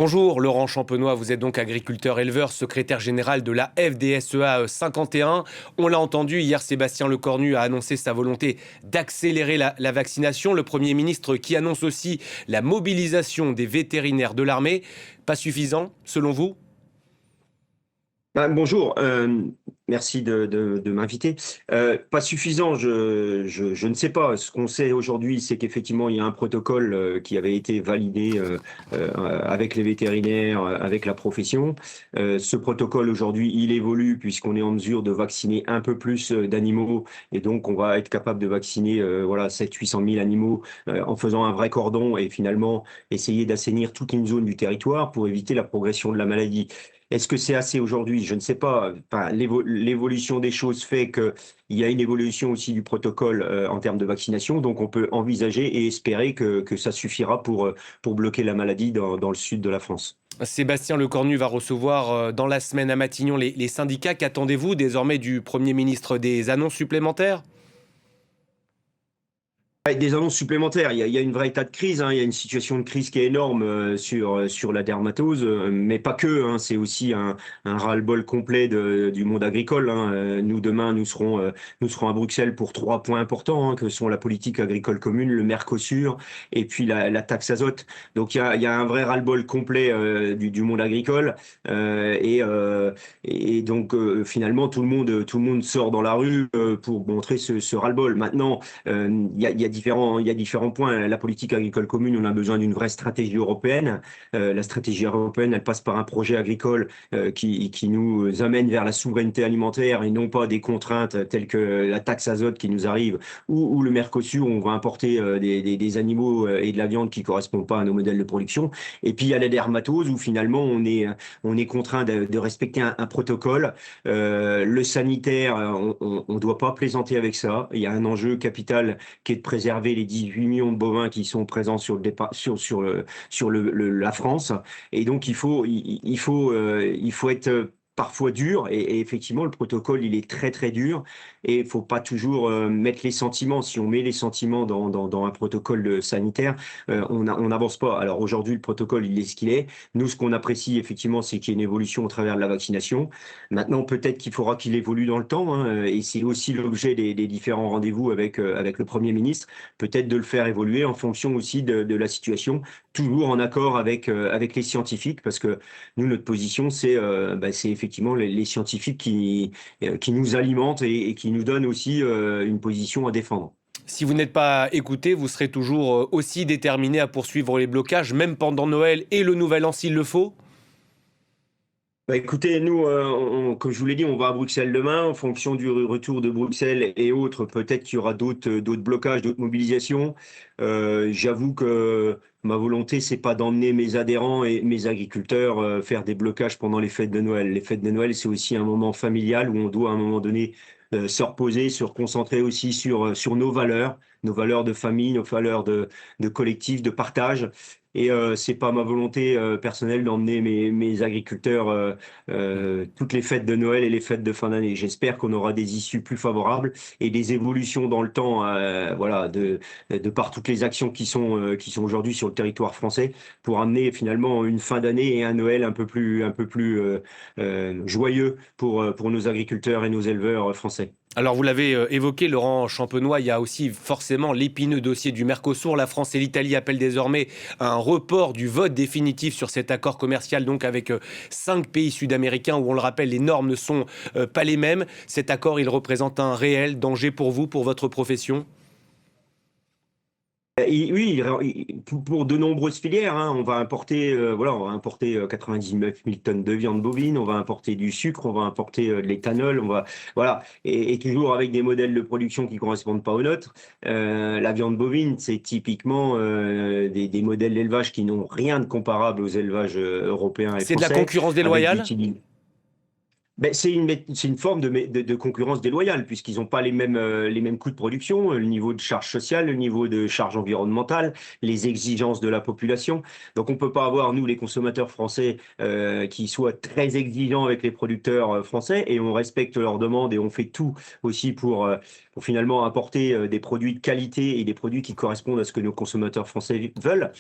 Bonjour Laurent Champenois, vous êtes donc agriculteur-éleveur, secrétaire général de la FDSEA 51. On l'a entendu, hier Sébastien Lecornu a annoncé sa volonté d'accélérer la vaccination. Le Premier ministre qui annonce aussi la mobilisation des vétérinaires de l'armée. Pas suffisant selon vous ? Bonjour, merci de m'inviter. Pas suffisant, je ne sais pas. Ce qu'on sait aujourd'hui, c'est qu'effectivement, il y a un protocole qui avait été validé avec les vétérinaires, avec la profession. Ce protocole, aujourd'hui, il évolue puisqu'on est en mesure de vacciner un peu plus d'animaux et donc on va être capable de vacciner 700-800 000 animaux en faisant un vrai cordon et finalement essayer d'assainir toute une zone du territoire pour éviter la progression de la maladie. Est-ce que c'est assez aujourd'hui? Je ne sais pas. Enfin, l'évolution des choses fait qu'il y a une évolution aussi du protocole en termes de vaccination. Donc, on peut envisager et espérer que ça suffira pour bloquer la maladie dans le sud de la France. Sébastien Lecornu va recevoir dans la semaine à Matignon les syndicats. Qu'attendez-vous désormais du Premier ministre? Des annonces supplémentaires? Avec des annonces supplémentaires, il y a une vraie état de crise, hein. Il y a une situation de crise qui est énorme sur la dermatose, mais pas que, hein. C'est aussi un ras-le-bol complet du monde agricole, hein. Nous, demain, nous serons à Bruxelles pour 3 points importants, hein, que sont la politique agricole commune, le Mercosur et puis la taxe azote. Donc il y a un vrai ras-le-bol complet du monde agricole et donc finalement tout le monde sort dans la rue pour montrer ce ras-le-bol. Maintenant, il y a différents points. La politique agricole commune, on a besoin d'une vraie stratégie européenne. La stratégie européenne, elle passe par un projet agricole qui nous amène vers la souveraineté alimentaire et non pas des contraintes telles que la taxe azote qui nous arrive ou le Mercosur où on va importer des animaux et de la viande qui correspondent pas à nos modèles de production. Et puis il y a la dermatose où finalement on est contraint de respecter un protocole. Le sanitaire, on ne doit pas plaisanter avec ça. Il y a un enjeu capital qui est de préserver les 18 millions de bovins qui sont présents sur le départ, la France. Et donc, il faut être parfois dur. Et effectivement, le protocole, il est très, très dur. Et il faut pas toujours mettre les sentiments. Si on met les sentiments dans un protocole sanitaire, on n'avance pas. Alors aujourd'hui, le protocole, il est ce qu'il est. Nous, ce qu'on apprécie, effectivement, c'est qu'il y ait une évolution au travers de la vaccination. Maintenant, peut-être qu'il faudra qu'il évolue dans le temps, hein, et c'est aussi l'objet des différents rendez-vous avec le Premier ministre, peut-être de le faire évoluer en fonction aussi de la situation, toujours en accord avec les scientifiques, parce que nous, notre position, c'est effectivement les scientifiques qui nous alimentent et qui nous donnent aussi une position à défendre. Si vous n'êtes pas écouté, vous serez toujours aussi déterminé à poursuivre les blocages, même pendant Noël et le Nouvel An s'il le faut? Écoutez, nous, comme je vous l'ai dit, on va à Bruxelles demain. En fonction du retour de Bruxelles et autres, peut-être qu'il y aura d'autres blocages, d'autres mobilisations. J'avoue que ma volonté, c'est pas d'emmener mes adhérents et mes agriculteurs faire des blocages pendant les fêtes de Noël. Les fêtes de Noël, c'est aussi un moment familial où on doit à un moment donné se reposer, se reconcentrer aussi sur nos valeurs de famille, nos valeurs de collectif, de partage. Et c'est pas ma volonté personnelle d'emmener mes agriculteurs toutes les fêtes de Noël et les fêtes de fin d'année. J'espère qu'on aura des issues plus favorables et des évolutions dans le temps, voilà, de par toutes les actions qui sont aujourd'hui sur le territoire français pour amener finalement une fin d'année et un Noël un peu plus joyeux pour nos agriculteurs et nos éleveurs français. Alors vous l'avez évoqué, Laurent Champenois, il y a aussi forcément l'épineux dossier du Mercosur. La France et l'Italie appellent désormais à un report du vote définitif sur cet accord commercial, donc avec 5 pays sud-américains où, on le rappelle, les normes ne sont pas les mêmes. Cet accord, il représente un réel danger pour vous, pour votre profession? Oui, pour de nombreuses filières, hein, on va importer 99 000 tonnes de viande bovine, on va importer du sucre, on va importer de l'éthanol, voilà, et toujours avec des modèles de production qui correspondent pas aux nôtres. La viande bovine, c'est typiquement des modèles d'élevage qui n'ont rien de comparable aux élevages européens et C'est de la français, concurrence avec déloyale? d'utilisation. Ben, c'est une forme de concurrence déloyale, puisqu'ils n'ont pas les mêmes coûts de production, le niveau de charge sociale, le niveau de charge environnementale, les exigences de la population. Donc on ne peut pas avoir, nous, les consommateurs français, qui soient très exigeants avec les producteurs français, et on respecte leurs demandes et on fait tout aussi pour finalement apporter des produits de qualité et des produits qui correspondent à ce que nos consommateurs français veulent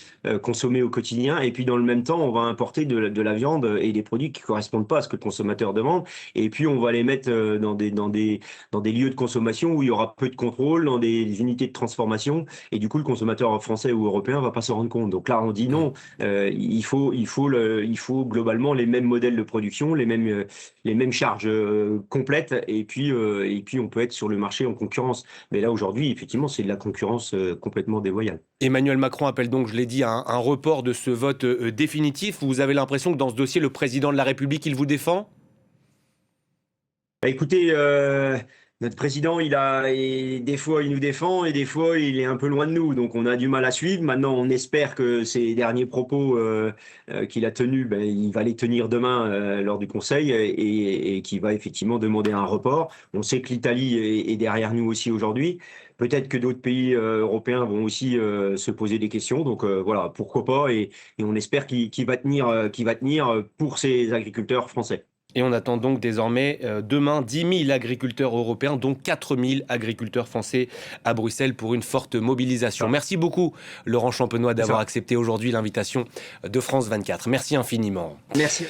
consommer au quotidien. Et puis dans le même temps, on va importer de la viande et des produits qui ne correspondent pas à ce que le consommateur demande. Et puis, on va les mettre dans des lieux de consommation où il y aura peu de contrôle, dans des unités de transformation. Et du coup, le consommateur français ou européen ne va pas se rendre compte. Donc là, on dit non, il faut globalement les mêmes modèles de production, les mêmes charges complètes. Et puis, on peut être sur le marché en concurrence. Mais là, aujourd'hui, effectivement, c'est de la concurrence complètement déloyale. Emmanuel Macron appelle donc, je l'ai dit, à un report de ce vote définitif. Vous avez l'impression que dans ce dossier, le président de la République, il vous défend? Bah, écoutez, notre président, et des fois il nous défend et des fois il est un peu loin de nous, donc on a du mal à suivre. Maintenant, on espère que ces derniers propos qu'il a tenus, ben, il va les tenir demain lors du Conseil et qu'il va effectivement demander un report. On sait que l'Italie est derrière nous aussi aujourd'hui. Peut-être que d'autres pays européens vont aussi se poser des questions. Donc voilà, pourquoi pas et on espère qu'il va tenir, qu'il va tenir pour ces agriculteurs français. Et on attend donc désormais demain 10 000 agriculteurs européens, dont 4 000 agriculteurs français à Bruxelles pour une forte mobilisation. Ça, Merci beaucoup, Laurent Champenois, c'est d'avoir ça. accepté aujourd'hui l'invitation de France 24. Merci infiniment. Merci.